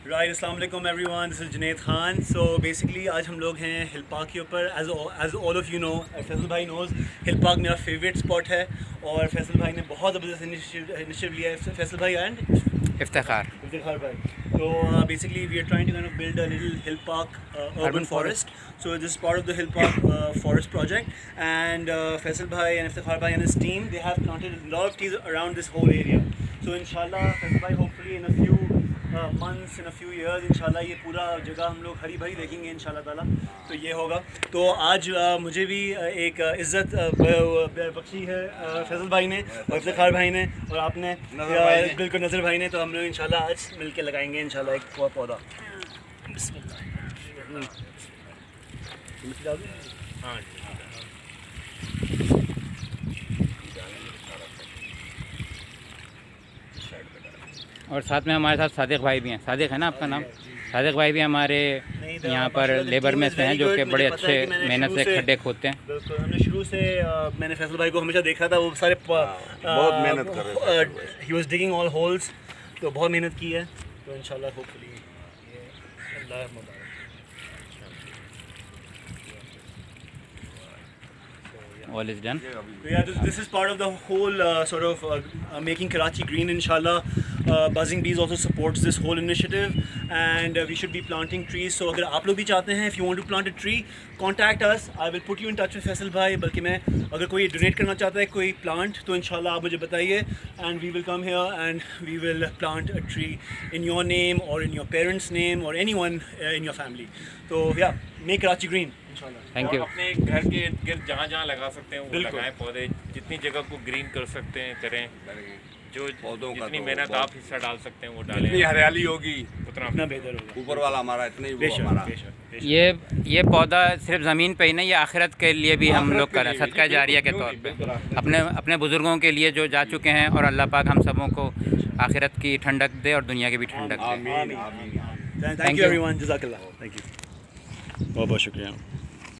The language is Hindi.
राइट, अस्सलाम वालेकुम everyone, this is Junaid Khan. So basically आज हम लोग हैं हिल पार्क के ऊपर। As all of you know, Faisal भाई नोज़ हिल पार्क मेरा फेवरेट स्पॉट है और फैसल भाई ने बहुत ज़बरदस्त इनिशिएटिव लिया है। फैसल भाई एंड इफ्तिखार भाई। तो basically we are trying to kind of build a little hill park urban forest. So this is part of the hill park forest project, and Faisal bhai and Iftikhar bhai and his team, they have planted a lot of trees around this whole area. So inshallah Faisal bhai, hopefully in a few months, in a few years, inshallah ये पूरा जगह हम लोग हरी भरी देखेंगे इंशाल्लाह ताला। तो ये होगा। तो आज मुझे भी एक इज़्ज़त बख्शी है फैसल भाई ने और इफ्तिखार भाई ने और आपने बिल्कुल नज़र भाई ने। तो हम लोग इंशाल्लाह आज मिल के लगाएंगे इंशाल्लाह एक पौधा। बिस्मिल्लाह। हाँ और साथ में हमारे साथ सादिक भाई भी हैं। सादिक है ना आपका नाम? सादिक भाई भी हमारे यहाँ पर लेबर में से हैं जो कि बड़े अच्छे मेहनत से खड्डे खोदते हैं। बिल्कुल, हमने शुरू से मैंने फैसल भाई को हमेशा देखा था, वो सारे बहुत मेहनत कर रहे थे। He was digging all holes, तो बहुत मेहनत की है। तो इंशाल्लाह होपफुली ये अल्लाह मुबारक। All is done. Yeah, this is part of the whole sort of making Karachi green, inshallah. Buzzing Bees also supports this whole initiative, and we should be planting trees. So अगर आप लोग भी चाहते हैं, if you want to plant a tree, contact us. I will put you in touch with Faisal भाई। बल्कि मैं अगर कोई donate करना चाहता है कोई plant, तो इंशाल्लाह आप मुझे बताइए, and we will come here and we will plant a tree in your name or in your parents' name or anyone in your family. तो yeah, make Karachi green. Thank you. अपने घर के इर्द गिर्द जहाँ जहाँ लगा सकते हैं वो लगाएं पौधे, जितनी जगह को ग्रीन कर सकते हैं करें। जो पौधों का जितनी तो मेहनत बहुत- आप हिस्सा डाल सकते हैं वो डालें, इतनी हरियाली होगी, उतना इतना बेहतर होगा। ऊपर वाला हमारा इतना ही वो बेशक हमारा। बेशक। ये पौधा सिर्फ ज़मीन पे ही नहीं, ये आखिरत के लिए भी हम लोग करें, सदका जारिया के तौर पे अपने बुज़ुर्गों के लिए जो जा चुके हैं। और अल्लाह पाक हम सबों को आखिरत की ठंडक दे और दुनिया की भी ठंडक दे। आमीन आमीन। Thank you everyone. Jazakallah. Thank you. बहुत बहुत शुक्रिया।